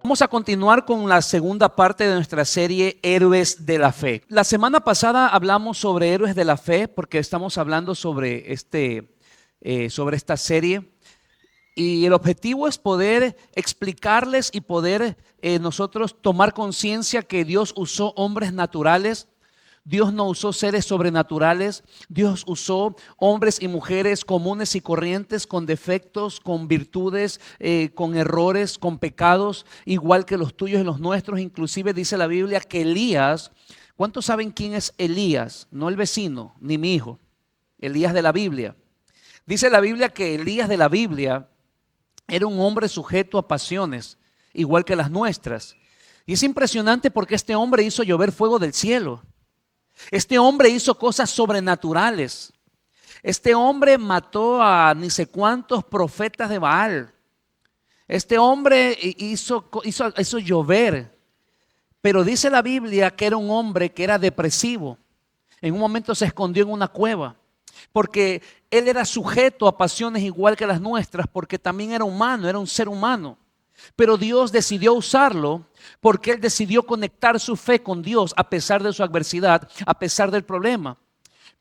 Vamos a continuar con la segunda parte de nuestra serie Héroes de la Fe. La semana pasada hablamos sobre Héroes de la Fe porque estamos hablando sobre esta serie. Y el objetivo es poder explicarles y poder nosotros tomar conciencia que Dios usó hombres naturales. Dios no usó seres sobrenaturales. Dios usó hombres y mujeres comunes y corrientes, con defectos, con virtudes, con errores, con pecados, igual que los tuyos y los nuestros. Inclusive dice la Biblia que Elías, ¿cuántos saben quién es Elías? No el vecino, ni mi hijo. Elías de la Biblia. Dice la Biblia que Elías de la Biblia era un hombre sujeto a pasiones, igual que las nuestras. Y es impresionante porque este hombre hizo llover fuego del cielo. Este hombre hizo cosas sobrenaturales. Este hombre mató a ni sé cuántos profetas de Baal. Este hombre hizo llover. Pero dice la Biblia que era un hombre que era depresivo. En un momento se escondió en una cueva. Porque él era sujeto a pasiones igual que las nuestras, porque también era humano, era un ser humano. Pero Dios decidió usarlo porque él decidió conectar su fe con Dios a pesar de su adversidad, a pesar del problema.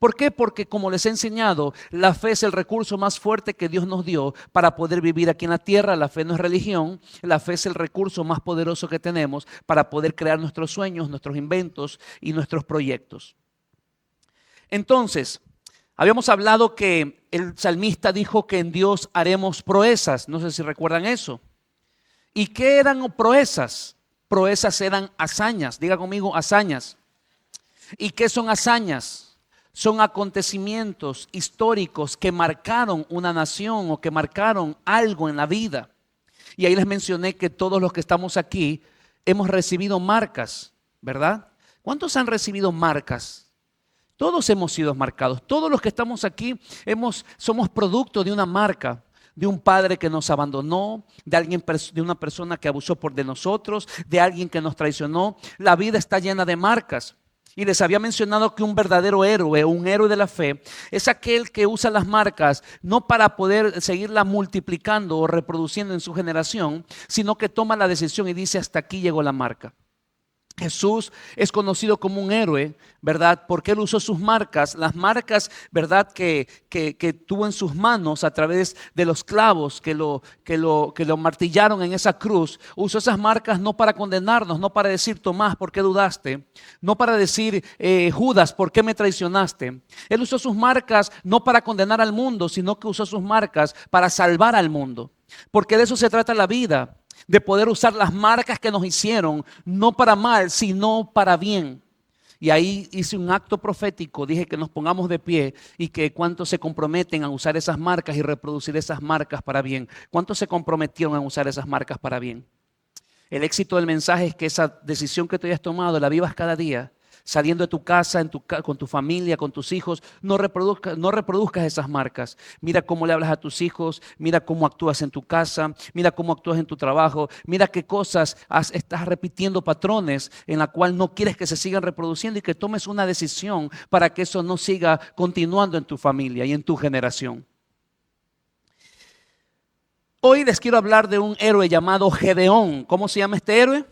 ¿Por qué? Porque como les he enseñado, la fe es el recurso más fuerte que Dios nos dio para poder vivir aquí en la tierra. La fe no es religión, la fe es el recurso más poderoso que tenemos para poder crear nuestros sueños, nuestros inventos y nuestros proyectos. Entonces, habíamos hablado que el salmista dijo que en Dios haremos proezas. No sé si recuerdan eso. ¿Y qué eran proezas? Proezas eran hazañas. Diga conmigo, hazañas. ¿Y qué son hazañas? Son acontecimientos históricos que marcaron una nación o que marcaron algo en la vida. Y ahí les mencioné que todos los que estamos aquí hemos recibido marcas, ¿verdad? ¿Cuántos han recibido marcas? Todos hemos sido marcados. Todos los que estamos aquí somos producto de una marca. De un padre que nos abandonó, de una persona que abusó de nosotros, de alguien que nos traicionó. La vida está llena de marcas. Y les había mencionado que un verdadero héroe, un héroe de la fe, es aquel que usa las marcas no para poder seguirla multiplicando o reproduciendo en su generación, sino que toma la decisión y dice: hasta aquí llegó la marca. Jesús es conocido como un héroe, ¿verdad? Porque él usó sus marcas, las marcas, ¿verdad? Que tuvo en sus manos a través de los clavos que lo martillaron en esa cruz. Usó esas marcas no para condenarnos, no para decir: Tomás, ¿por qué dudaste? No para decir: Judas, ¿por qué me traicionaste? Él usó sus marcas no para condenar al mundo, sino que usó sus marcas para salvar al mundo. Porque de eso se trata la vida. De poder usar las marcas que nos hicieron, no para mal, sino para bien. Y ahí hice un acto profético, dije que nos pongamos de pie y que cuántos se comprometen a usar esas marcas y reproducir esas marcas para bien. ¿Cuántos se comprometieron a usar esas marcas para bien? El éxito del mensaje es que esa decisión que tú hayas tomado la vivas cada día. Saliendo de tu casa, con tu familia, con tus hijos, no reproduzcas esas marcas. Mira cómo le hablas a tus hijos, mira cómo actúas en tu casa, mira cómo actúas en tu trabajo, mira qué cosas estás repitiendo, patrones en la cual no quieres que se sigan reproduciendo, y que tomes una decisión para que eso no siga continuando en tu familia y en tu generación. Hoy les quiero hablar de un héroe llamado Gedeón. ¿Cómo se llama este héroe?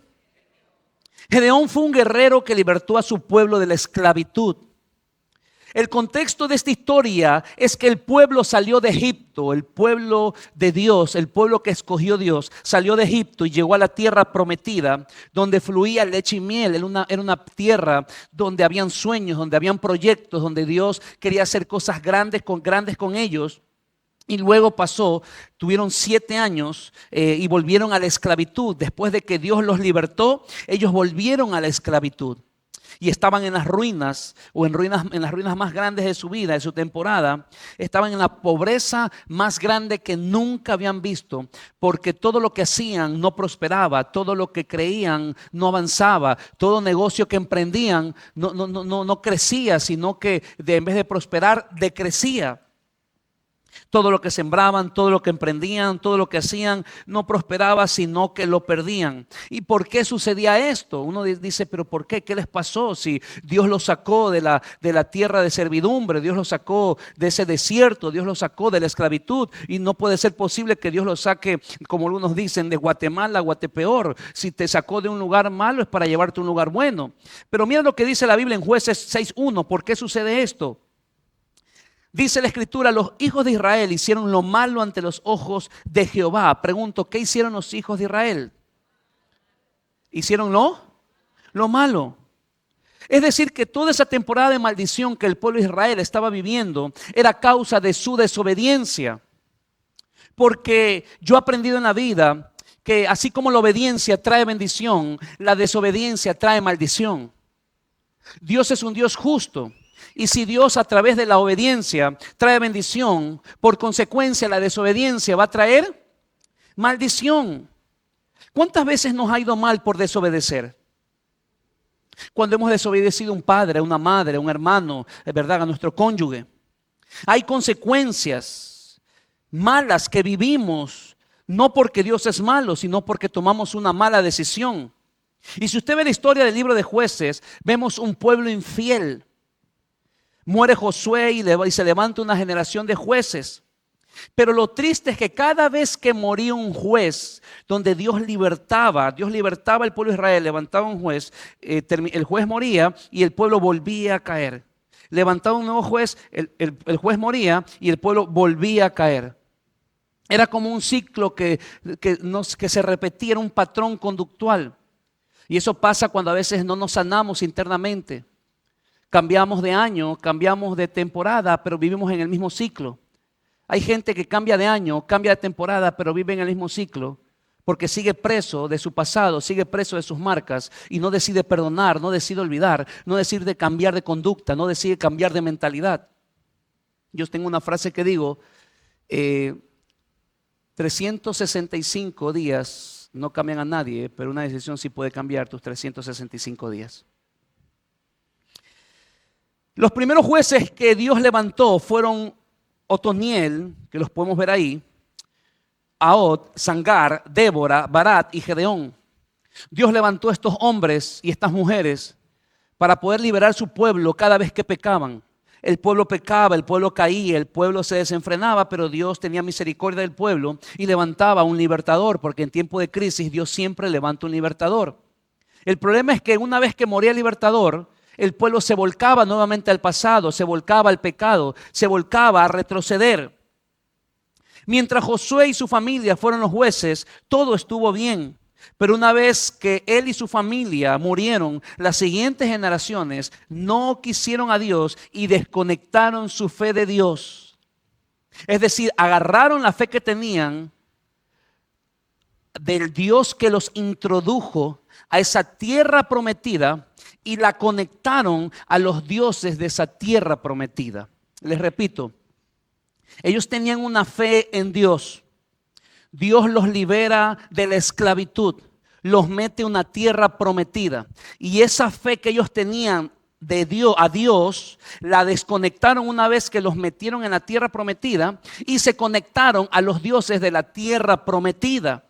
Gedeón fue un guerrero que libertó a su pueblo de la esclavitud. El contexto de esta historia es que el pueblo salió de Egipto, el pueblo de Dios, el pueblo que escogió Dios, salió de Egipto y llegó a la tierra prometida, donde fluía leche y miel. Era una tierra donde habían sueños, donde habían proyectos, donde Dios quería hacer cosas grandes con ellos. Y luego tuvieron 7 años y volvieron a la esclavitud. Después de que Dios los libertó, ellos volvieron a la esclavitud. Y estaban en las ruinas, en las ruinas más grandes de su vida, de su temporada. Estaban en la pobreza más grande que nunca habían visto, porque todo lo que hacían no prosperaba, todo lo que creían no avanzaba, todo negocio que emprendían no crecía, sino que en vez de prosperar, decrecía. Todo lo que sembraban, todo lo que emprendían, todo lo que hacían, no prosperaba, sino que lo perdían. ¿Y por qué sucedía esto? Uno dice, pero ¿por qué? ¿Qué les pasó? Si Dios los sacó de la tierra de servidumbre, Dios los sacó de ese desierto, Dios los sacó de la esclavitud, y no puede ser posible que Dios los saque, como algunos dicen, de Guatemala a Guatepeor. Si te sacó de un lugar malo es para llevarte a un lugar bueno. Pero mira lo que dice la Biblia en Jueces 6:1. ¿Por qué sucede esto? Dice la Escritura, los hijos de Israel hicieron lo malo ante los ojos de Jehová. Pregunto, ¿qué hicieron los hijos de Israel? ¿Hicieron lo malo? Es decir, que toda esa temporada de maldición que el pueblo de Israel estaba viviendo era causa de su desobediencia. Porque yo he aprendido en la vida que así como la obediencia trae bendición, la desobediencia trae maldición. Dios es un Dios justo. Y si Dios a través de la obediencia trae bendición, por consecuencia la desobediencia va a traer maldición. ¿Cuántas veces nos ha ido mal por desobedecer? Cuando hemos desobedecido a un padre, a una madre, a un hermano, es verdad, a nuestro cónyuge. Hay consecuencias malas que vivimos, no porque Dios es malo, sino porque tomamos una mala decisión. Y si usted ve la historia del libro de Jueces, vemos un pueblo infiel. Muere Josué y se levanta una generación de jueces. Pero lo triste es que cada vez que moría un juez, donde Dios libertaba al pueblo de Israel, levantaba un juez, el juez moría y el pueblo volvía a caer. Levantaba un nuevo juez, el juez moría y el pueblo volvía a caer. Era como un ciclo que se repetía, era un patrón conductual. Y eso pasa cuando a veces no nos sanamos internamente. Cambiamos de año, cambiamos de temporada, pero vivimos en el mismo ciclo. Hay gente que cambia de año, cambia de temporada, pero vive en el mismo ciclo porque sigue preso de su pasado, sigue preso de sus marcas y no decide perdonar, no decide olvidar, no decide cambiar de conducta, no decide cambiar de mentalidad. Yo tengo una frase que digo, 365 días no cambian a nadie, pero una decisión sí puede cambiar tus 365 días. Los primeros jueces que Dios levantó fueron Otoniel, que los podemos ver ahí, Ahod, Sangar, Débora, Barat y Gedeón. Dios levantó a estos hombres y estas mujeres para poder liberar su pueblo cada vez que pecaban. El pueblo pecaba, el pueblo caía, el pueblo se desenfrenaba, pero Dios tenía misericordia del pueblo y levantaba un libertador, porque en tiempo de crisis Dios siempre levanta un libertador. El problema es que una vez que moría el libertador, el pueblo se volcaba nuevamente al pasado, se volcaba al pecado, se volcaba a retroceder. Mientras Josué y su familia fueron los jueces, todo estuvo bien. Pero una vez que él y su familia murieron, las siguientes generaciones no quisieron a Dios y desconectaron su fe de Dios. Es decir, agarraron la fe que tenían del Dios que los introdujo a esa tierra prometida y la conectaron a los dioses de esa tierra prometida. Les repito, ellos tenían una fe en Dios. Dios los libera de la esclavitud, los mete a una tierra prometida. Y esa fe que ellos tenían de Dios a Dios, la desconectaron una vez que los metieron en la tierra prometida y se conectaron a los dioses de la tierra prometida.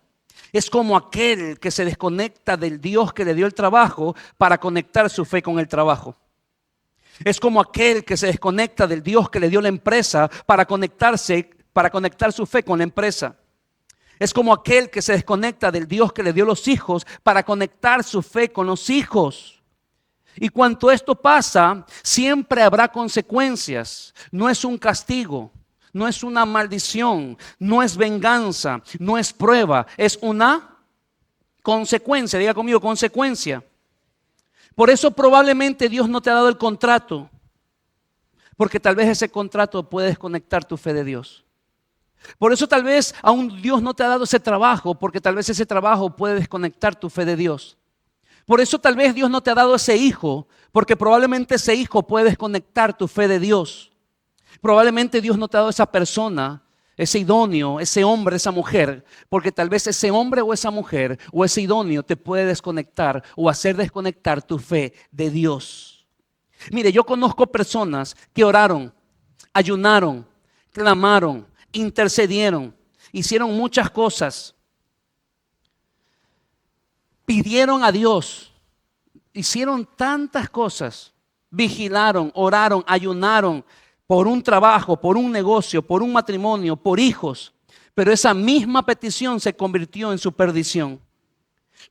Es como aquel que se desconecta del Dios que le dio el trabajo para conectar su fe con el trabajo. Es como aquel que se desconecta del Dios que le dio la empresa para conectar su fe con la empresa. Es como aquel que se desconecta del Dios que le dio los hijos para conectar su fe con los hijos. Y cuando esto pasa, siempre habrá consecuencias. No es un castigo, no es una maldición, no es venganza, no es prueba, es una consecuencia. Diga conmigo, consecuencia. Por eso probablemente Dios no te ha dado el contrato, porque tal vez ese contrato puede desconectar tu fe de Dios. Por eso tal vez aún Dios no te ha dado ese trabajo, porque tal vez ese trabajo puede desconectar tu fe de Dios. Por eso tal vez Dios no te ha dado ese hijo, porque probablemente ese hijo puede desconectar tu fe de Dios. Probablemente Dios no te ha dado esa persona, ese idóneo, ese hombre, esa mujer, porque tal vez ese hombre o esa mujer o ese idóneo te puede desconectar o hacer desconectar tu fe de Dios. Mire, yo conozco personas que oraron, ayunaron, clamaron, intercedieron, hicieron muchas cosas. Pidieron a Dios, hicieron tantas cosas. Vigilaron, oraron, ayunaron por un trabajo, por un negocio, por un matrimonio, por hijos. Pero esa misma petición se convirtió en su perdición.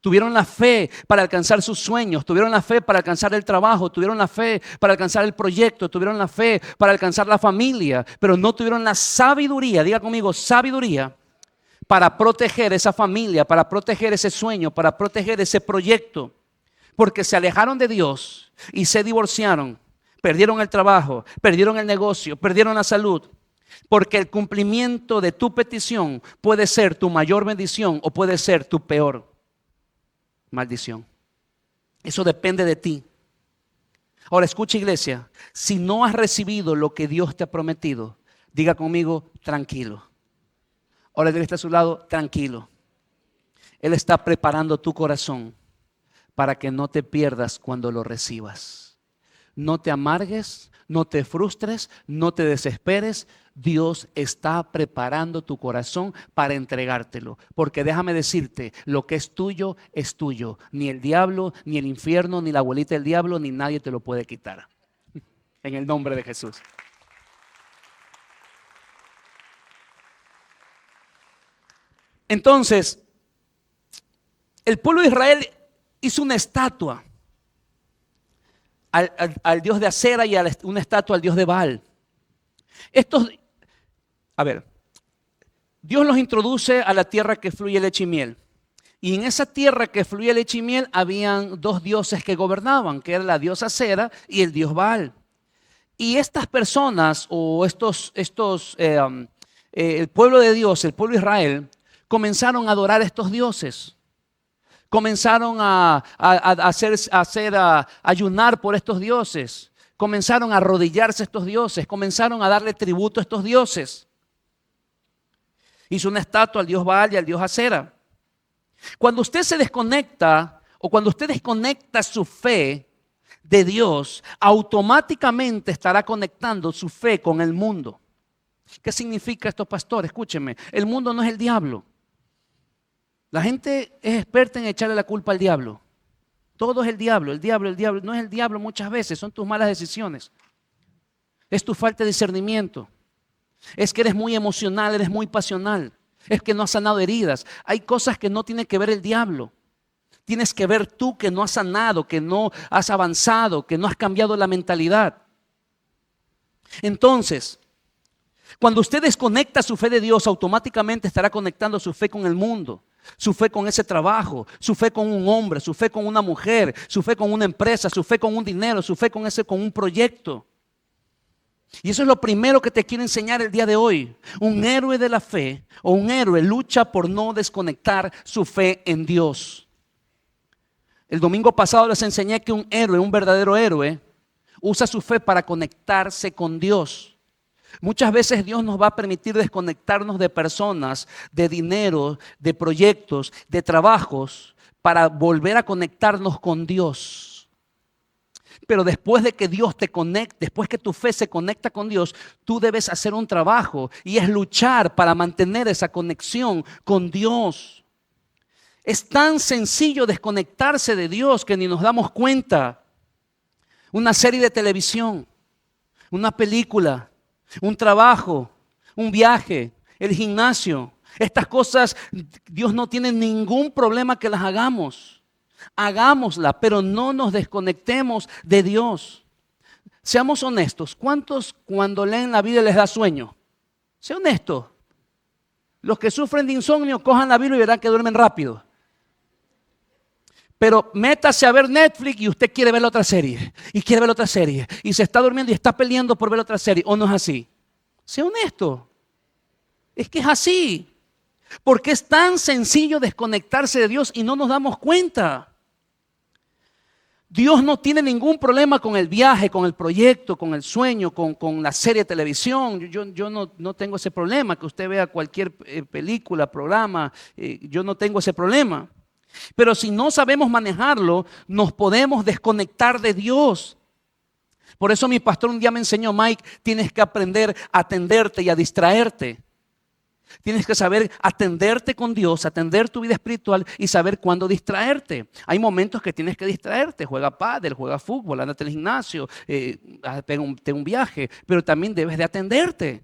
Tuvieron la fe para alcanzar sus sueños, tuvieron la fe para alcanzar el trabajo, tuvieron la fe para alcanzar el proyecto, tuvieron la fe para alcanzar la familia, pero no tuvieron la sabiduría, diga conmigo, sabiduría, para proteger esa familia, para proteger ese sueño, para proteger ese proyecto. Porque se alejaron de Dios y se divorciaron, perdieron el trabajo, perdieron el negocio, perdieron la salud. Porque el cumplimiento de tu petición puede ser tu mayor bendición o puede ser tu peor maldición. Eso depende de ti. Ahora escucha, iglesia, si no has recibido lo que Dios te ha prometido, diga conmigo, tranquilo. Ahora Él está a su lado, tranquilo. Él está preparando tu corazón para que no te pierdas cuando lo recibas. No te amargues, no te frustres, no te desesperes. Dios está preparando tu corazón para entregártelo. Porque déjame decirte, lo que es tuyo es tuyo. Ni el diablo, ni el infierno, ni la abuelita del diablo, ni nadie te lo puede quitar. En el nombre de Jesús. Entonces, el pueblo de Israel hizo una estatua al dios de Acera y una estatua al dios de Baal. Dios los introduce a la tierra que fluye leche y miel. Y en esa tierra que fluye leche y miel habían dos dioses que gobernaban, que era la diosa Acera y el dios Baal. Y estas personas o el pueblo de Dios, el pueblo de Israel, comenzaron a adorar a estos dioses. Comenzaron a ayunar por estos dioses. Comenzaron a arrodillarse a estos dioses. Comenzaron a darle tributo a estos dioses. Hizo una estatua al dios Baal y al dios Acera. Cuando usted se desconecta o cuando usted desconecta su fe de Dios, automáticamente estará conectando su fe con el mundo. ¿Qué significa esto, pastor? Escúcheme, el mundo no es el diablo. La gente es experta en echarle la culpa al diablo. Todo es el diablo. No es el diablo muchas veces, son tus malas decisiones. Es tu falta de discernimiento. Es que eres muy emocional, eres muy pasional. Es que no has sanado heridas. Hay cosas que no tiene que ver el diablo. Tienes que ver tú que no has sanado, que no has avanzado, que no has cambiado la mentalidad. Entonces, cuando usted desconecta su fe de Dios, automáticamente estará conectando su fe con el mundo. Su fe con ese trabajo, su fe con un hombre, su fe con una mujer, su fe con una empresa, su fe con un dinero, su fe con un proyecto. Y eso es lo primero que te quiero enseñar el día de hoy. Un héroe de la fe o un héroe lucha por no desconectar su fe en Dios. El domingo pasado les enseñé que un héroe, un verdadero héroe, usa su fe para conectarse con Dios. Muchas veces Dios nos va a permitir desconectarnos de personas, de dinero, de proyectos, de trabajos, para volver a conectarnos con Dios. Pero después de que Dios te conecte, después que tu fe se conecta con Dios, tú debes hacer un trabajo y es luchar para mantener esa conexión con Dios. Es tan sencillo desconectarse de Dios que ni nos damos cuenta. Una serie de televisión, una película, un trabajo, un viaje, el gimnasio. Estas cosas Dios no tiene ningún problema que las hagamos. Hagámosla, pero no nos desconectemos de Dios. Seamos honestos. ¿Cuántos cuando leen la Biblia les da sueño? Sea honesto. Los que sufren de insomnio, cojan la Biblia y verán que duermen rápido. Pero métase a ver Netflix y usted quiere ver la otra serie. Y quiere ver la otra serie. Y se está durmiendo y está peleando por ver la otra serie. ¿O no es así? Sea honesto. Es que es así. Porque es tan sencillo desconectarse de Dios y no nos damos cuenta. Dios no tiene ningún problema con el viaje, con el proyecto, con el sueño, con la serie de televisión. Yo no tengo ese problema. Que usted vea cualquier película, programa. Yo no tengo ese problema. Pero si no sabemos manejarlo, nos podemos desconectar de Dios. Por eso mi pastor un día me enseñó, Mike, tienes que aprender a atenderte y a distraerte. Tienes que saber atenderte con Dios, atender tu vida espiritual y saber cuándo distraerte. Hay momentos que tienes que distraerte. Juega pádel, juega fútbol, ándate al gimnasio, ten un viaje, pero también debes de atenderte.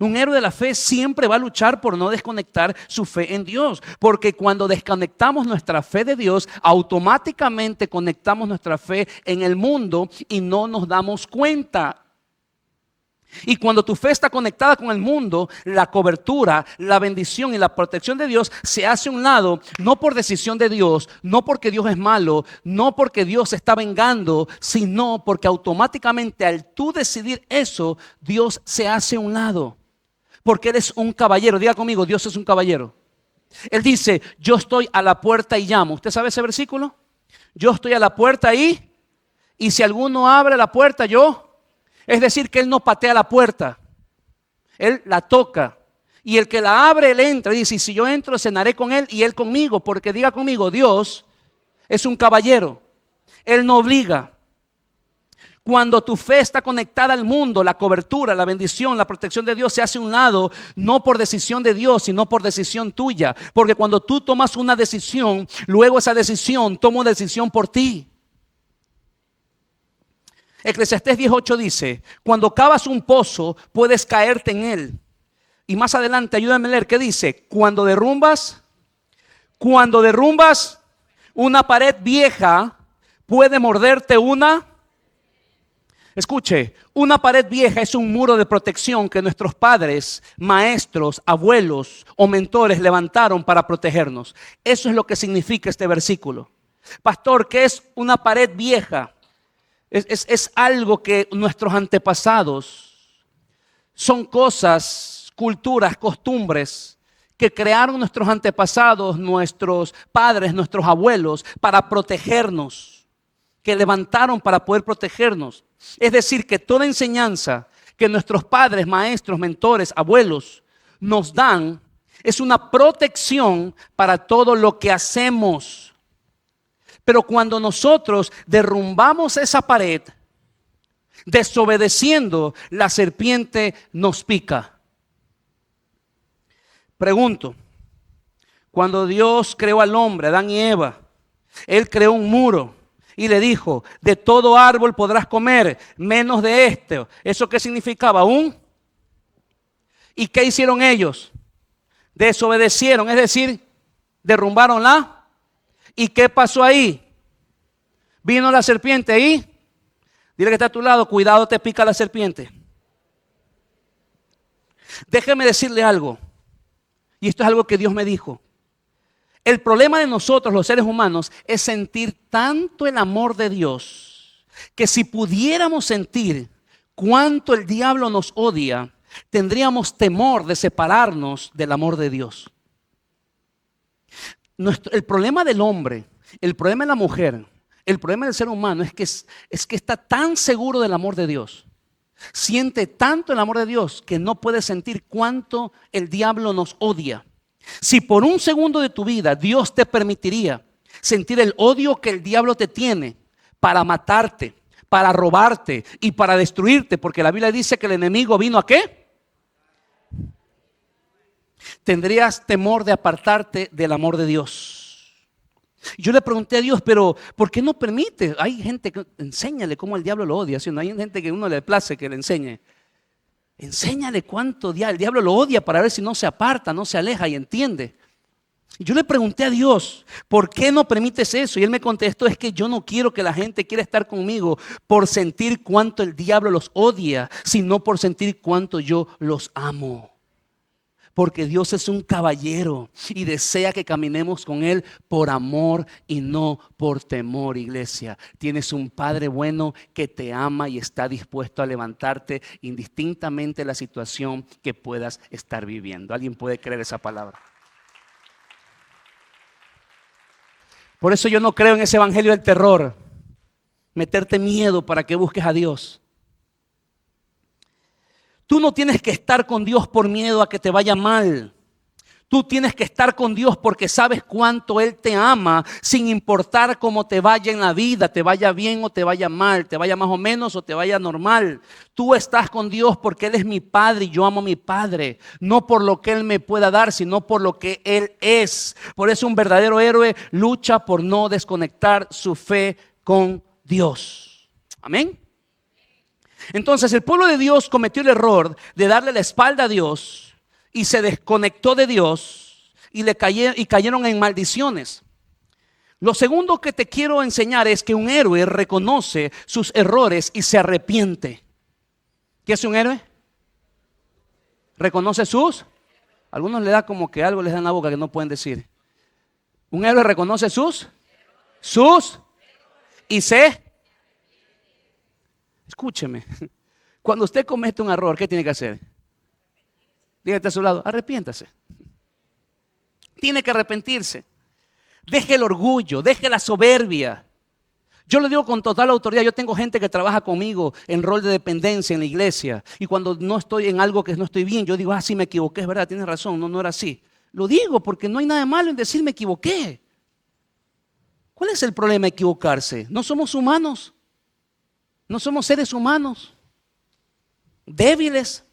Un héroe de la fe siempre va a luchar por no desconectar su fe en Dios, porque cuando desconectamos nuestra fe de Dios, automáticamente conectamos nuestra fe en el mundo y no nos damos cuenta. Y cuando tu fe está conectada con el mundo, la cobertura, la bendición y la protección de Dios se hace a un lado, no por decisión de Dios, no porque Dios es malo, no porque Dios se está vengando, sino porque automáticamente al tú decidir eso, Dios se hace a un lado. Porque eres un caballero. Diga conmigo, Dios es un caballero. Él dice, yo estoy a la puerta y llamo. ¿Usted sabe ese versículo? Yo estoy a la puerta y si alguno abre la puerta, es decir, que Él no patea la puerta, Él la toca. Y el que la abre, Él entra. Y dice, y si yo entro, cenaré con Él y Él conmigo. Porque diga conmigo, Dios es un caballero. Él no obliga. Cuando tu fe está conectada al mundo, la cobertura, la bendición, la protección de Dios se hace a un lado, no por decisión de Dios, sino por decisión tuya. Porque cuando tú tomas una decisión, luego esa decisión toma una decisión por ti. Eclesiastés 10:8 dice, cuando cavas un pozo, puedes caerte en él. Y más adelante, ayúdame a leer, ¿qué dice? Cuando derrumbas una pared vieja, puede morderte una... Escuche, una pared vieja es un muro de protección que nuestros padres, maestros, abuelos o mentores levantaron para protegernos. Eso es lo que significa este versículo. Pastor, ¿qué es una pared vieja? Es algo que nuestros antepasados, son cosas, culturas, costumbres que crearon nuestros antepasados, nuestros padres, nuestros abuelos para protegernos, que levantaron para poder protegernos. Es decir, que toda enseñanza que nuestros padres, maestros, mentores, abuelos nos dan es una protección para todo lo que hacemos. Pero cuando nosotros derrumbamos esa pared, desobedeciendo, la serpiente nos pica. Pregunto, cuando Dios creó al hombre, Adán y Eva, Él creó un muro y le dijo, de todo árbol podrás comer, menos de este. ¿Eso qué significaba? ¿Y qué hicieron ellos? Desobedecieron, es decir, derrumbaron la. ¿Y qué pasó ahí? Vino la serpiente ahí. Dile que está a tu lado, cuidado, te pica la serpiente. Déjeme decirle algo. Y esto es algo que Dios me dijo. El problema de nosotros, los seres humanos, es sentir tanto el amor de Dios, que si pudiéramos sentir cuánto el diablo nos odia, tendríamos temor de separarnos del amor de Dios. El problema del hombre, el problema de la mujer, el problema del ser humano es que está tan seguro del amor de Dios. Siente tanto el amor de Dios que no puede sentir cuánto el diablo nos odia. Si por un segundo de tu vida Dios te permitiría sentir el odio que el diablo te tiene para matarte, para robarte y para destruirte, porque la Biblia dice que el enemigo vino ¿a qué? Tendrías temor de apartarte del amor de Dios. Yo le pregunté a Dios, pero ¿por qué no permite? Hay gente que enséñale cómo el diablo lo odia, ¿sí? No hay gente que a uno le place que le enseñe. Enséñale cuánto el diablo lo odia para ver si no se aparta, no se aleja y entiende. Y yo le pregunté a Dios, ¿por qué no permites eso? Y Él me contestó, es que yo no quiero que la gente quiera estar conmigo por sentir cuánto el diablo los odia, sino por sentir cuánto yo los amo. Porque Dios es un caballero y desea que caminemos con Él por amor y no por temor, iglesia. Tienes un Padre bueno que te ama y está dispuesto a levantarte indistintamente de la situación que puedas estar viviendo. ¿Alguien puede creer esa palabra? Por eso yo no creo en ese evangelio del terror. Meterte miedo para que busques a Dios. Tú no tienes que estar con Dios por miedo a que te vaya mal. Tú tienes que estar con Dios porque sabes cuánto Él te ama, sin importar cómo te vaya en la vida, te vaya bien o te vaya mal, te vaya más o menos o te vaya normal. Tú estás con Dios porque Él es mi Padre y yo amo a mi Padre. No por lo que Él me pueda dar, sino por lo que Él es. Por eso un verdadero héroe lucha por no desconectar su fe con Dios. Amén. Entonces el pueblo de Dios cometió el error de darle la espalda a Dios y se desconectó de Dios y cayeron en maldiciones. Lo segundo que te quiero enseñar es que un héroe reconoce sus errores y se arrepiente. ¿Qué es un héroe? Reconoce sus. Algunos le da como que algo les da en la boca que no pueden decir. Un héroe reconoce sus y se. Escúcheme. Cuando usted comete un error, ¿qué tiene que hacer? Dígate a su lado, arrepiéntase. Tiene que arrepentirse. Deje el orgullo, deje la soberbia. Yo lo digo con total autoridad. Yo tengo gente que trabaja conmigo en rol de dependencia en la iglesia. Y cuando no estoy en algo que no estoy bien, yo digo, sí me equivoqué, es verdad, tienes razón, no era así. Lo digo porque no hay nada malo en decir me equivoqué. ¿Cuál es el problema de equivocarse? No somos humanos. No somos seres humanos. Débiles.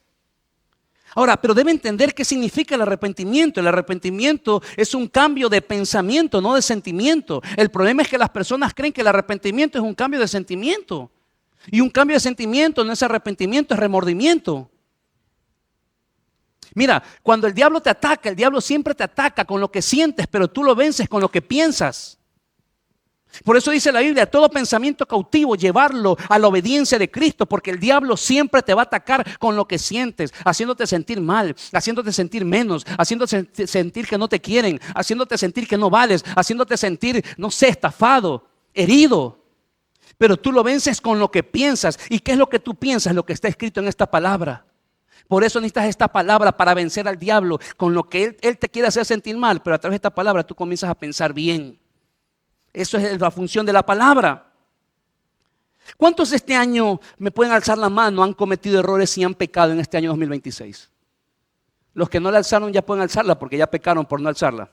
Ahora, pero debe entender qué significa el arrepentimiento. El arrepentimiento es un cambio de pensamiento, no de sentimiento. El problema es que las personas creen que el arrepentimiento es un cambio de sentimiento. Y un cambio de sentimiento no es arrepentimiento, es remordimiento. Mira, cuando el diablo te ataca, el diablo siempre te ataca con lo que sientes, pero tú lo vences con lo que piensas. Por eso dice la Biblia, todo pensamiento cautivo, llevarlo a la obediencia de Cristo, porque el diablo siempre te va a atacar con lo que sientes, haciéndote sentir mal, haciéndote sentir menos, haciéndote sentir que no te quieren, haciéndote sentir que no vales, haciéndote sentir, no sé, estafado, herido. Pero tú lo vences con lo que piensas. ¿Y qué es lo que tú piensas? Lo que está escrito en esta palabra. Por eso necesitas esta palabra para vencer al diablo, con lo que él te quiere hacer sentir mal, pero a través de esta palabra tú comienzas a pensar bien. Eso es la función de la palabra. ¿Cuántos este año me pueden alzar la mano, han cometido errores y han pecado en este año 2026? Los que no la alzaron ya pueden alzarla porque ya pecaron por no alzarla.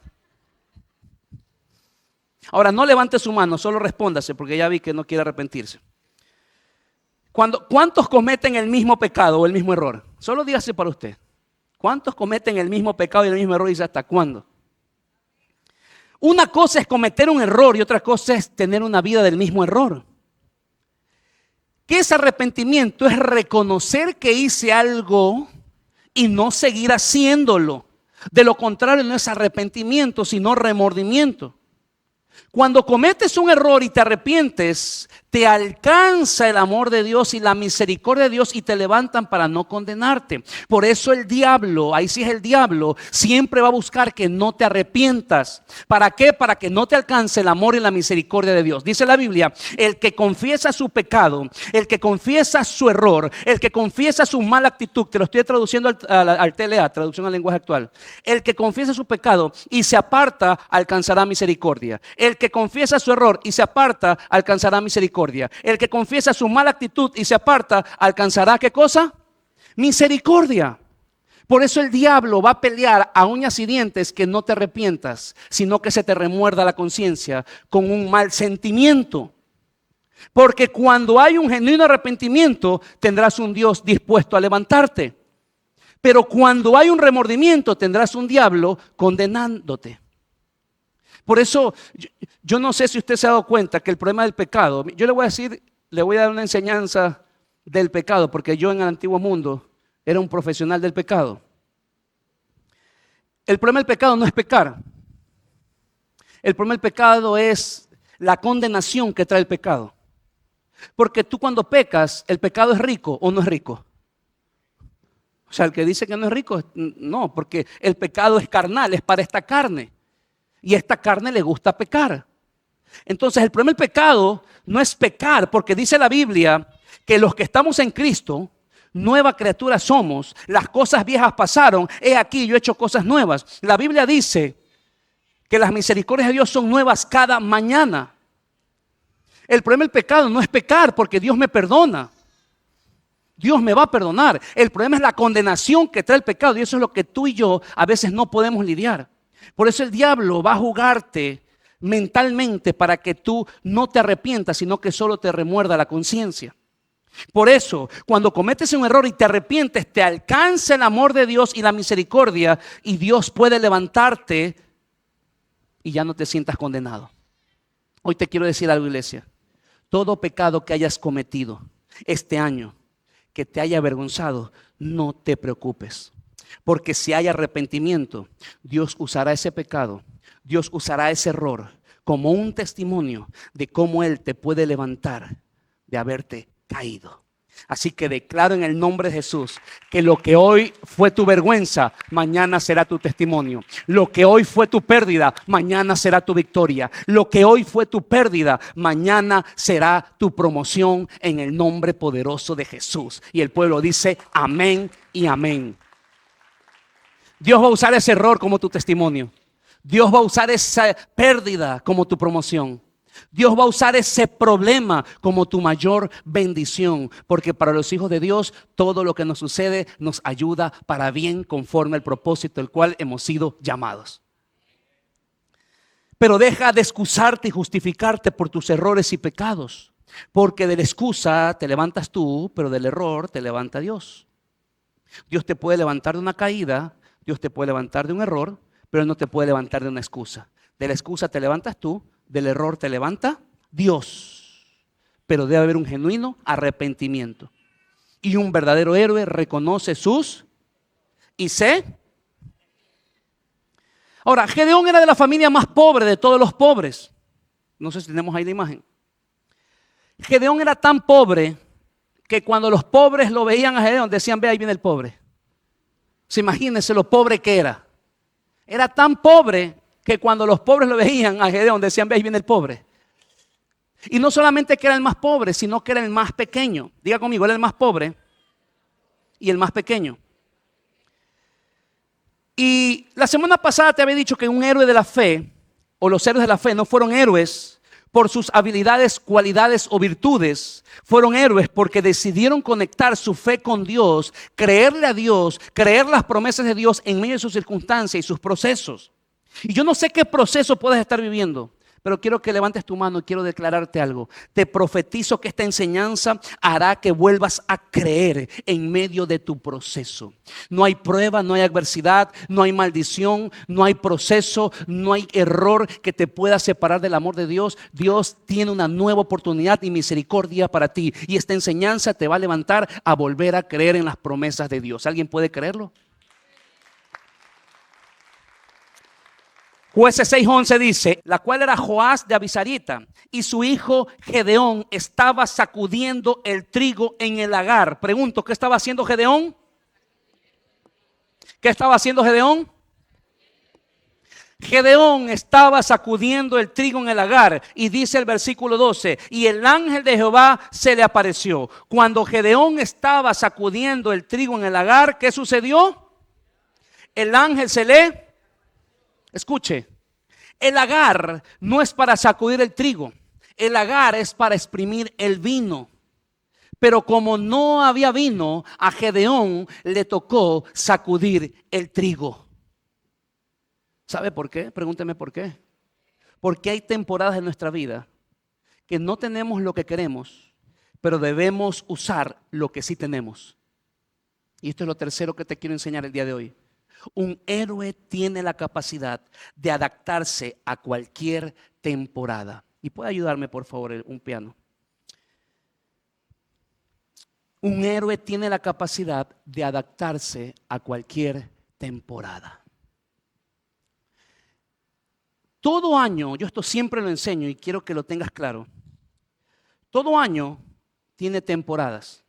Ahora no levante su mano, solo respóndase porque ya vi que no quiere arrepentirse. ¿Cuántos cometen el mismo pecado o el mismo error? Solo dígase para usted. ¿Cuántos cometen el mismo pecado y el mismo error y dice hasta cuándo? Una cosa es cometer un error y otra cosa es tener una vida del mismo error. ¿Qué es arrepentimiento? Es reconocer que hice algo y no seguir haciéndolo. De lo contrario no es arrepentimiento, sino remordimiento. Cuando cometes un error y te arrepientes, te alcanza el amor de Dios y la misericordia de Dios y te levantan para no condenarte. Por eso el diablo, ahí sí es el diablo, siempre va a buscar que no te arrepientas. ¿Para qué? Para que no te alcance el amor y la misericordia de Dios. Dice la Biblia, el que confiesa su pecado, el que confiesa su error, el que confiesa su mala actitud, te lo estoy traduciendo al TLA, traducción al lenguaje actual. El que confiesa su pecado y se aparta, alcanzará misericordia. El que confiesa su error y se aparta, alcanzará misericordia. El que confiesa su mala actitud y se aparta, alcanzará ¿qué cosa? Misericordia. Por eso el diablo va a pelear a uñas y dientes que no te arrepientas, sino que se te remuerda la conciencia con un mal sentimiento. Porque cuando hay un genuino arrepentimiento, tendrás un Dios dispuesto a levantarte. Pero cuando hay un remordimiento, tendrás un diablo condenándote. Por eso, yo no sé si usted se ha dado cuenta que el problema del pecado, yo le voy a dar una enseñanza del pecado, porque yo en el antiguo mundo era un profesional del pecado. El problema del pecado no es pecar. El problema del pecado es la condenación que trae el pecado. Porque tú cuando pecas, ¿el pecado es rico o no es rico? O sea, el que dice que no es rico, no, porque el pecado es carnal, es para esta carne. Y a esta carne le gusta pecar. Entonces el problema del pecado no es pecar, porque dice la Biblia que los que estamos en Cristo, nueva criatura somos. Las cosas viejas pasaron, he aquí yo he hecho cosas nuevas. La Biblia dice que las misericordias de Dios son nuevas cada mañana. El problema del pecado no es pecar, porque Dios me perdona. Dios me va a perdonar. El problema es la condenación que trae el pecado, y eso es lo que tú y yo a veces no podemos lidiar. Por eso el diablo va a jugarte mentalmente para que tú no te arrepientas, sino que solo te remuerda la conciencia. Por eso, cuando cometes un error y te arrepientes, te alcanza el amor de Dios y la misericordia, y Dios puede levantarte y ya no te sientas condenado. Hoy te quiero decir algo, iglesia. Todo pecado que hayas cometido este año, que te haya avergonzado, no te preocupes. Porque si hay arrepentimiento, Dios usará ese pecado, Dios usará ese error como un testimonio de cómo Él te puede levantar de haberte caído. Así que declaro en el nombre de Jesús que lo que hoy fue tu vergüenza, mañana será tu testimonio. Lo que hoy fue tu pérdida, mañana será tu victoria. Lo que hoy fue tu pérdida, mañana será tu promoción en el nombre poderoso de Jesús. Y el pueblo dice amén y amén. Dios va a usar ese error como tu testimonio. Dios va a usar esa pérdida como tu promoción. Dios va a usar ese problema como tu mayor bendición, porque para los hijos de Dios todo lo que nos sucede nos ayuda para bien, conforme al propósito al cual hemos sido llamados. Pero deja de excusarte y justificarte por tus errores y pecados, porque de la excusa te levantas tú, pero del error te levanta Dios. Dios te puede levantar de una caída, Dios te puede levantar de un error, pero no te puede levantar de una excusa. De la excusa te levantas tú, del error te levanta Dios. Pero debe haber un genuino arrepentimiento. Y un verdadero héroe reconoce sus y se. Ahora, Gedeón era de la familia más pobre de todos los pobres. No sé si tenemos ahí la imagen. Gedeón era tan pobre que cuando los pobres lo veían a Gedeón decían: ve, ahí viene el pobre. Se imagínense lo pobre que era. Era tan pobre que cuando los pobres lo veían a Gedeón decían: ve, ahí viene el pobre. Y no solamente que era el más pobre, sino que era el más pequeño. Diga conmigo, era el más pobre y el más pequeño. Y la semana pasada te había dicho que un héroe de la fe, o los héroes de la fe, no fueron héroes por sus habilidades, cualidades o virtudes. Fueron héroes porque decidieron conectar su fe con Dios, creerle a Dios, creer las promesas de Dios en medio de sus circunstancias y sus procesos. Y yo no sé qué proceso puedes estar viviendo, pero quiero que levantes tu mano y quiero declararte algo. Te profetizo que esta enseñanza hará que vuelvas a creer en medio de tu proceso. No hay prueba, no hay adversidad, no hay maldición, no hay proceso, no hay error que te pueda separar del amor de Dios. Dios tiene una nueva oportunidad y misericordia para ti. Y esta enseñanza te va a levantar a volver a creer en las promesas de Dios. ¿Alguien puede creerlo? Jueces 6:11 dice: la cual era Joás de Abisarita, y su hijo Gedeón estaba sacudiendo el trigo en el lagar. Pregunto, ¿qué estaba haciendo Gedeón? ¿Qué estaba haciendo Gedeón? Gedeón estaba sacudiendo el trigo en el lagar, y dice el versículo 12: y el ángel de Jehová se le apareció. Cuando Gedeón estaba sacudiendo el trigo en el lagar, ¿qué sucedió? El ángel se le... Escuche, el lagar no es para sacudir el trigo, el lagar es para exprimir el vino. Pero como no había vino, a Gedeón le tocó sacudir el trigo. ¿Sabe por qué? Pregúnteme por qué. Porque hay temporadas en nuestra vida que no tenemos lo que queremos, pero debemos usar lo que sí tenemos. Y esto es lo tercero que te quiero enseñar el día de hoy. Un héroe tiene la capacidad de adaptarse a cualquier temporada. ¿Y puede ayudarme, por favor, un piano? Un héroe tiene la capacidad de adaptarse a cualquier temporada. Todo año, yo esto siempre lo enseño y quiero que lo tengas claro. Todo año tiene temporadas.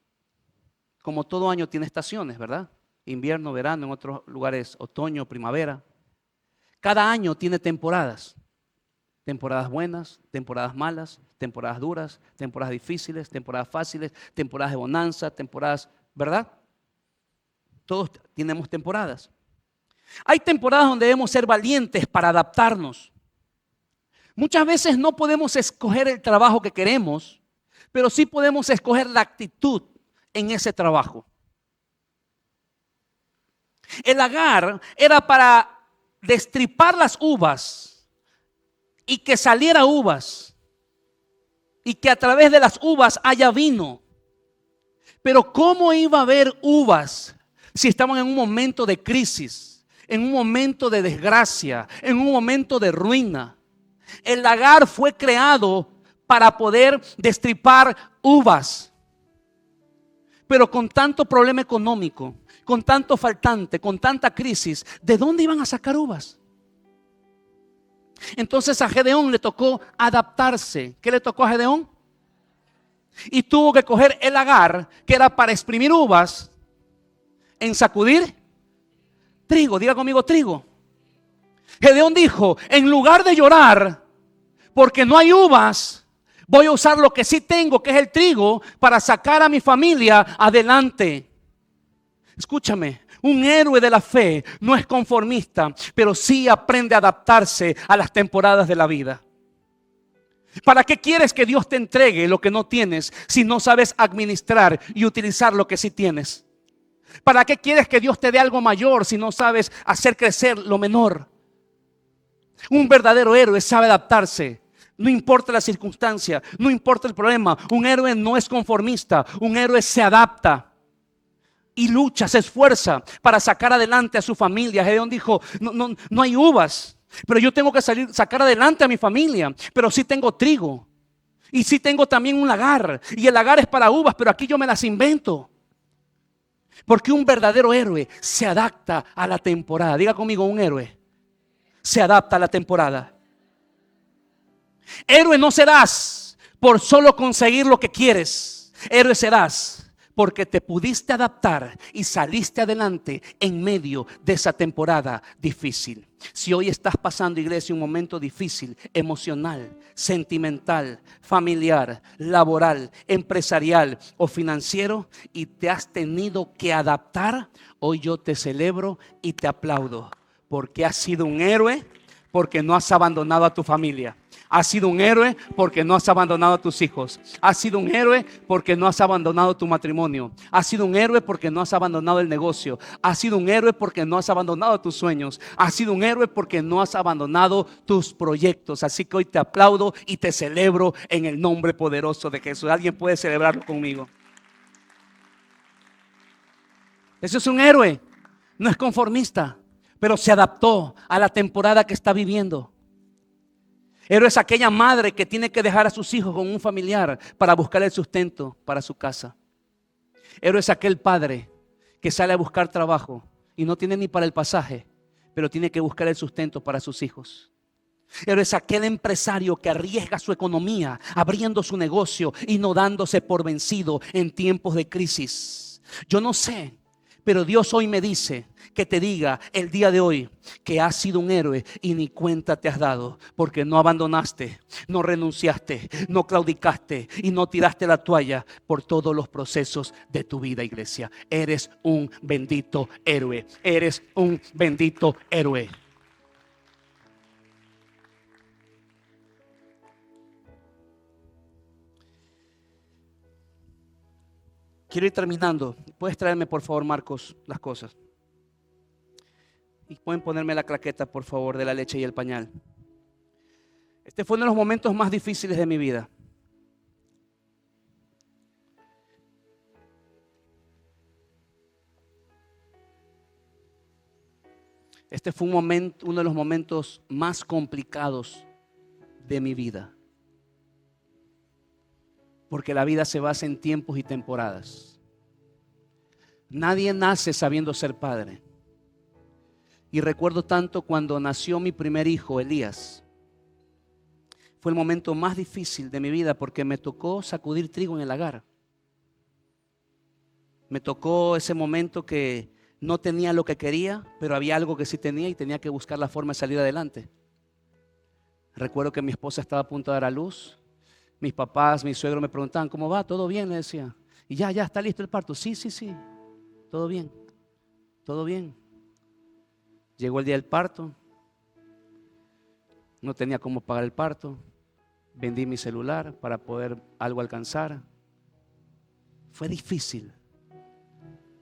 Como todo año tiene estaciones, ¿verdad? Invierno, verano, en otros lugares otoño, primavera. Cada año tiene temporadas. Temporadas buenas, temporadas malas, temporadas duras, temporadas difíciles, temporadas fáciles, temporadas de bonanza, temporadas, ¿verdad? Todos tenemos temporadas. Hay temporadas donde debemos ser valientes para adaptarnos. Muchas veces no podemos escoger el trabajo que queremos, pero sí podemos escoger la actitud en ese trabajo. El lagar era para destripar las uvas y que saliera uvas y que a través de las uvas haya vino. Pero ¿cómo iba a haber uvas si estaban en un momento de crisis, en un momento de desgracia, en un momento de ruina? El lagar fue creado para poder destripar uvas. Pero con tanto problema económico, con tanto faltante, con tanta crisis, ¿de dónde iban a sacar uvas? Entonces a Gedeón le tocó adaptarse. ¿Qué le tocó a Gedeón? Y tuvo que coger el lagar, que era para exprimir uvas, en sacudir trigo. Diga conmigo, trigo. Gedeón dijo, en lugar de llorar porque no hay uvas, voy a usar lo que sí tengo, que es el trigo, para sacar a mi familia adelante. Escúchame, un héroe de la fe no es conformista, pero sí aprende a adaptarse a las temporadas de la vida. ¿Para qué quieres que Dios te entregue lo que no tienes si no sabes administrar y utilizar lo que sí tienes? ¿Para qué quieres que Dios te dé algo mayor si no sabes hacer crecer lo menor? Un verdadero héroe sabe adaptarse. No importa la circunstancia, no importa el problema. Un héroe no es conformista, un héroe se adapta y lucha, se esfuerza para sacar adelante a su familia. Gedeón dijo, no hay uvas, pero yo tengo que sacar adelante a mi familia. Pero sí tengo trigo y sí tengo también un lagar. Y el lagar es para uvas, pero aquí yo me las invento. Porque un verdadero héroe se adapta a la temporada. Diga conmigo, un héroe se adapta a la temporada. Héroe no serás por solo conseguir lo que quieres. Héroe serás porque te pudiste adaptar y saliste adelante en medio de esa temporada difícil. Si hoy estás pasando, iglesia, un momento difícil, emocional, sentimental, familiar, laboral, empresarial o financiero, y te has tenido que adaptar, hoy yo te celebro y te aplaudo, porque has sido un héroe, porque no has abandonado a tu familia. Has sido un héroe porque no has abandonado a tus hijos. Has sido un héroe porque no has abandonado tu matrimonio. Has sido un héroe porque no has abandonado el negocio. Has sido un héroe porque no has abandonado tus sueños. Has sido un héroe porque no has abandonado tus proyectos. Así que hoy te aplaudo y te celebro en el nombre poderoso de Jesús. ¿Alguien puede celebrarlo conmigo? Eso es un héroe. No es conformista, pero se adaptó a la temporada que está viviendo. Héroe es aquella madre que tiene que dejar a sus hijos con un familiar para buscar el sustento para su casa. Héroe es aquel padre que sale a buscar trabajo y no tiene ni para el pasaje, pero tiene que buscar el sustento para sus hijos. Héroe es aquel empresario que arriesga su economía abriendo su negocio y no dándose por vencido en tiempos de crisis. Yo no sé, pero Dios hoy me dice que te diga el día de hoy que has sido un héroe y ni cuenta te has dado, porque no abandonaste, no renunciaste, no claudicaste y no tiraste la toalla por todos los procesos de tu vida, iglesia. Eres un bendito héroe, eres un bendito héroe. Quiero ir terminando. ¿Puedes traerme, por favor, Marcos, las cosas? Y pueden ponerme la claqueta, por favor, de la leche y el pañal. Este fue uno de los momentos más difíciles de mi vida. Este fue uno de los momentos más complicados de mi vida. Porque la vida se basa en tiempos y temporadas. Nadie nace sabiendo ser padre. Y recuerdo tanto cuando nació mi primer hijo, Elías. Fue el momento más difícil de mi vida porque me tocó sacudir trigo en el lagar. Me tocó ese momento que no tenía lo que quería, pero había algo que sí tenía y tenía que buscar la forma de salir adelante. Recuerdo que mi esposa estaba a punto de dar a luz. Mis papás, mi suegro me preguntaban, ¿cómo va? ¿Todo bien? Le decía. Y ya, ¿está listo el parto? Sí. Todo bien. Todo bien. Llegó el día del parto. No tenía cómo pagar el parto. Vendí mi celular para poder algo alcanzar. Fue difícil.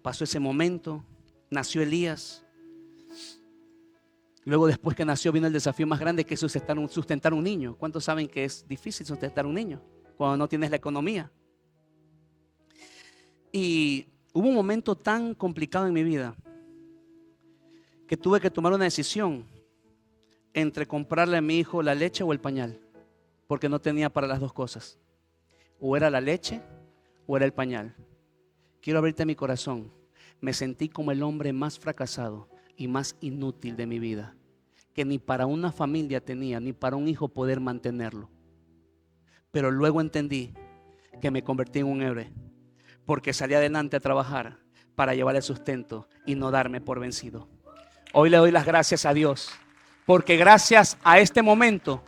Pasó ese momento, nació Elías. Luego, después que nació, vino el desafío más grande, que es sustentar un niño. ¿Cuántos saben que es difícil sustentar un niño cuando no tienes la economía? Y hubo un momento tan complicado en mi vida que tuve que tomar una decisión entre comprarle a mi hijo la leche o el pañal, porque no tenía para las dos cosas. O era la leche o era el pañal. Quiero abrirte mi corazón. Me sentí como el hombre más fracasado y más inútil de mi vida, que ni para una familia tenía, ni para un hijo poder mantenerlo. Pero luego entendí que me convertí en un héroe, porque salí adelante a trabajar para llevar el sustento y no darme por vencido. Hoy le doy las gracias a Dios, porque gracias a este momento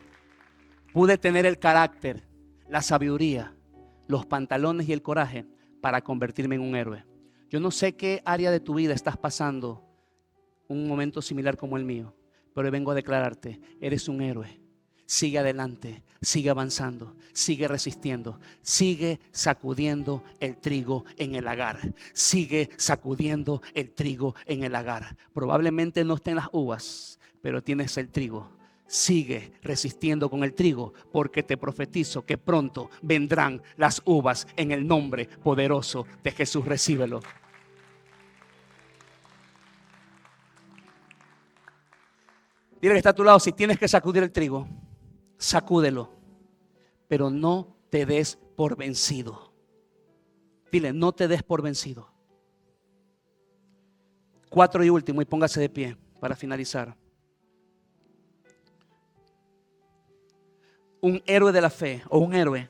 pude tener el carácter, la sabiduría, los pantalones y el coraje para convertirme en un héroe. Yo no sé qué área de tu vida estás pasando un momento similar como el mío, pero vengo a declararte, eres un héroe. Sigue adelante, sigue avanzando, sigue resistiendo, sigue sacudiendo el trigo en el lagar. Sigue sacudiendo el trigo en el lagar. Probablemente no estén las uvas, pero tienes el trigo. Sigue resistiendo con el trigo, porque te profetizo que pronto vendrán las uvas en el nombre poderoso de Jesús. Recíbelo. Dile que está a tu lado, si tienes que sacudir el trigo, sacúdelo, pero no te des por vencido. Dile, no te des por vencido. 4 y último, y póngase de pie para finalizar. Un héroe de la fe o un héroe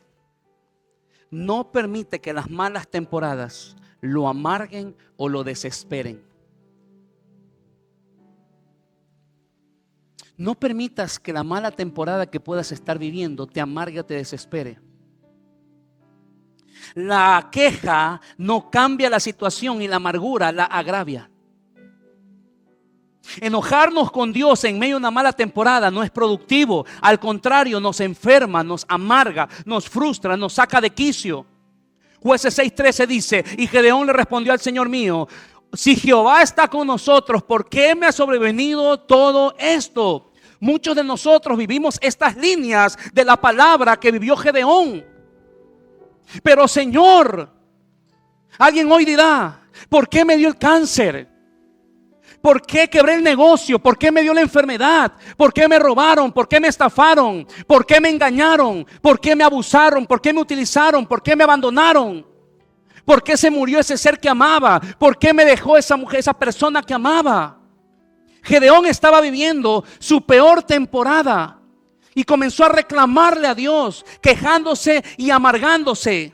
no permite que las malas temporadas lo amarguen o lo desesperen. No permitas que la mala temporada que puedas estar viviendo te amargue o te desespere. La queja no cambia la situación y la amargura la agravia. Enojarnos con Dios en medio de una mala temporada no es productivo. Al contrario, nos enferma, nos amarga, nos frustra, nos saca de quicio. Jueces 6:13 dice: y Gedeón le respondió al Señor mío: si Jehová está con nosotros, ¿por qué me ha sobrevenido todo esto? Muchos de nosotros vivimos estas líneas de la palabra que vivió Gedeón. Pero Señor, alguien hoy dirá: ¿por qué me dio el cáncer? ¿Por qué quebré el negocio? ¿Por qué me dio la enfermedad? ¿Por qué me robaron? ¿Por qué me estafaron? ¿Por qué me engañaron? ¿Por qué me abusaron? ¿Por qué me utilizaron? ¿Por qué me abandonaron? ¿Por qué se murió ese ser que amaba? ¿Por qué me dejó esa mujer, esa persona que amaba? Gedeón estaba viviendo su peor temporada y comenzó a reclamarle a Dios, quejándose y amargándose.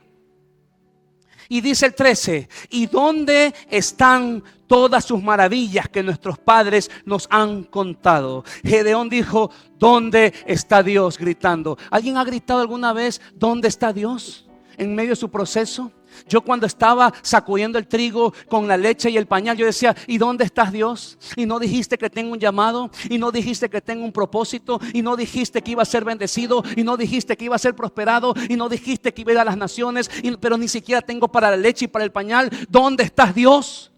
Y dice el 13: ¿y dónde están todas sus maravillas que nuestros padres nos han contado? Gedeón dijo: ¿dónde está Dios? Gritando. ¿Alguien ha gritado alguna vez: ¿dónde está Dios? En medio de su proceso. Yo cuando estaba sacudiendo el trigo con la leche y el pañal, yo decía: ¿y dónde estás, Dios? Y no dijiste que tengo un llamado, y no dijiste que tengo un propósito, y no dijiste que iba a ser bendecido, y no dijiste que iba a ser prosperado, y no dijiste que iba a ir a las naciones, pero ni siquiera tengo para la leche y para el pañal. ¿Dónde estás, Dios?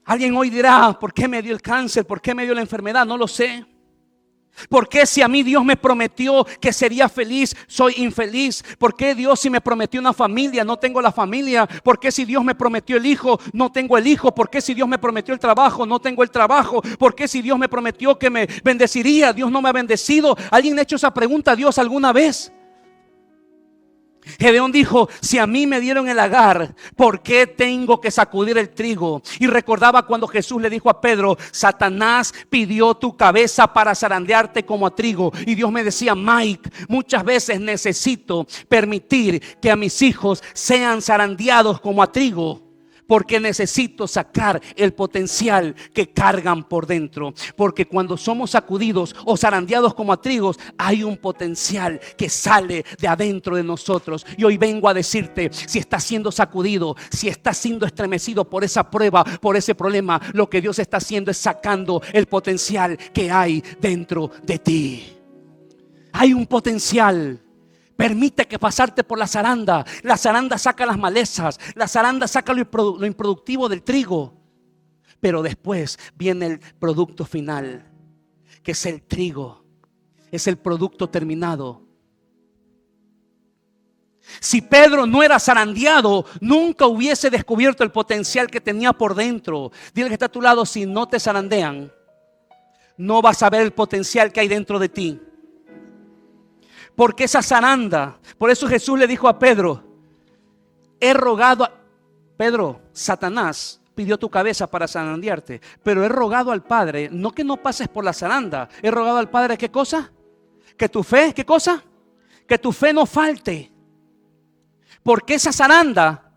Alguien hoy dirá: ¿por qué me dio el cáncer? ¿Por qué me dio la enfermedad? No lo sé. ¿Por qué si a mí Dios me prometió que sería feliz, soy infeliz? ¿Por qué Dios, si me prometió una familia, no tengo la familia? ¿Por qué si Dios me prometió el hijo, no tengo el hijo? ¿Por qué si Dios me prometió el trabajo, no tengo el trabajo? ¿Por qué si Dios me prometió que me bendeciría, Dios no me ha bendecido? ¿Alguien ha hecho esa pregunta a Dios alguna vez? Gedeón dijo: si a mí me dieron el lagar, ¿por qué tengo que sacudir el trigo? Y recordaba cuando Jesús le dijo a Pedro: Satanás pidió tu cabeza para zarandearte como a trigo. Y Dios me decía: Mike, muchas veces necesito permitir que a mis hijos sean zarandeados como a trigo, porque necesito sacar el potencial que cargan por dentro. Porque cuando somos sacudidos o zarandeados como a trigos, hay un potencial que sale de adentro de nosotros. Y hoy vengo a decirte: si estás siendo sacudido, si estás siendo estremecido por esa prueba, por ese problema, lo que Dios está haciendo es sacando el potencial que hay dentro de ti. Hay un potencial, Permite que pasarte por la zaranda. La zaranda saca las malezas. La zaranda saca lo improductivo del trigo. Pero después viene el producto final, que es el trigo. Es el producto terminado. Si Pedro no era zarandeado, nunca hubiese descubierto el potencial que tenía por dentro. Dile que está a tu lado: si no te zarandean, no vas a ver el potencial que hay dentro de ti. Porque esa zaranda, por eso Jesús le dijo a Pedro: he rogado a Pedro, Satanás pidió tu cabeza para zarandearte, pero he rogado al Padre, no que no pases por la zaranda, he rogado al Padre, ¿qué cosa? Que tu fe, ¿qué cosa? Que tu fe no falte. Porque esa zaranda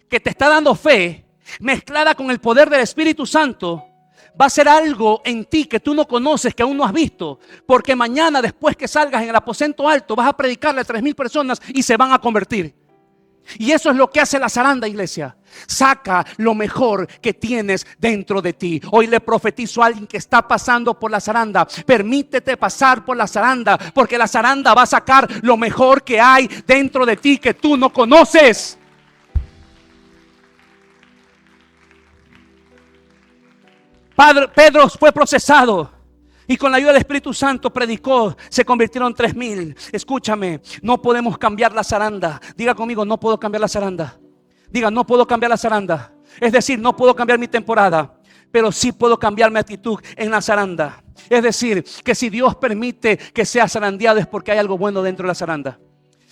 que te está dando fe, mezclada con el poder del Espíritu Santo, va a ser algo en ti que tú no conoces, que aún no has visto. Porque mañana, después que salgas en el aposento alto, vas a predicarle a 3,000 personas y se van a convertir. Y eso es lo que hace la zaranda, iglesia. Saca lo mejor que tienes dentro de ti. Hoy le profetizo a alguien que está pasando por la zaranda: permítete pasar por la zaranda, porque la zaranda va a sacar lo mejor que hay dentro de ti que tú no conoces. Pedro fue procesado y con la ayuda del Espíritu Santo predicó. Se convirtieron 3,000. Escúchame, no podemos cambiar la zaranda. Diga conmigo: no puedo cambiar la zaranda. Diga: no puedo cambiar la zaranda. Es decir, no puedo cambiar mi temporada, pero sí puedo cambiar mi actitud en la zaranda. Es decir, que si Dios permite que sea zarandeado, es porque hay algo bueno dentro de la zaranda.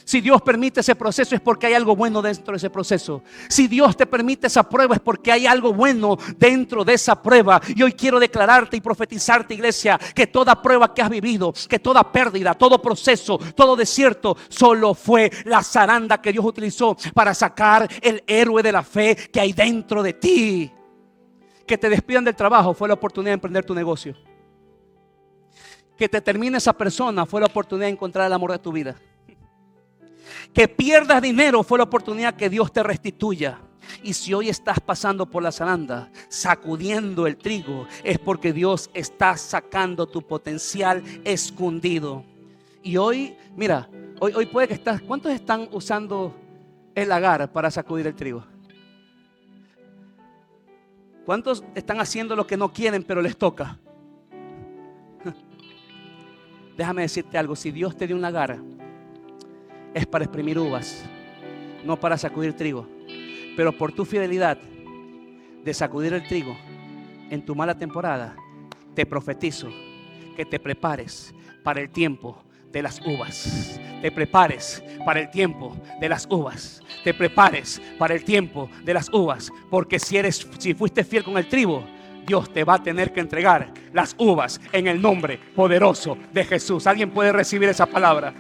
Si Dios permite ese proceso, es porque hay algo bueno dentro de ese proceso. Si Dios te permite esa prueba, es porque hay algo bueno dentro de esa prueba. Y hoy quiero declararte y profetizarte, iglesia, que toda prueba que has vivido, que toda pérdida, todo proceso, todo desierto, solo fue la zaranda que Dios utilizó para sacar el héroe de la fe que hay dentro de ti. Que te despidan del trabajo fue la oportunidad de emprender tu negocio. Que te termine esa persona fue la oportunidad de encontrar el amor de tu vida. Que pierdas dinero fue la oportunidad que Dios te restituya. Y si hoy estás pasando por la zaranda, sacudiendo el trigo, es porque Dios está sacando tu potencial escondido. Y hoy, mira, hoy puede que estás. ¿Cuántos están usando el agar para sacudir el trigo? ¿Cuántos están haciendo lo que no quieren pero les toca? Déjame decirte algo: si Dios te dio un agar, es para exprimir uvas, no para sacudir trigo. Pero por tu fidelidad de sacudir el trigo en tu mala temporada, te profetizo que te prepares para el tiempo de las uvas. Te prepares para el tiempo de las uvas. Te prepares para el tiempo de las uvas. Porque si fuiste fiel con el trigo, Dios te va a tener que entregar las uvas en el nombre poderoso de Jesús. ¿Alguien puede recibir esa palabra?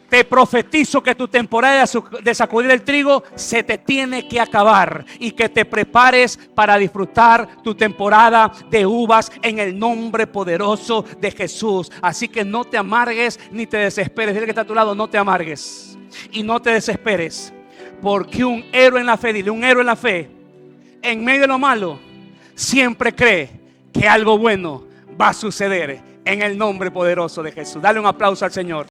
Te profetizo que tu temporada de sacudir el trigo se te tiene que acabar y que te prepares para disfrutar tu temporada de uvas en el nombre poderoso de Jesús. Así que no te amargues ni te desesperes. Dile que está a tu lado: no te amargues y no te desesperes, porque un héroe en la fe, dile, un héroe en la fe, en medio de lo malo, siempre cree que algo bueno va a suceder en el nombre poderoso de Jesús. Dale un aplauso al Señor.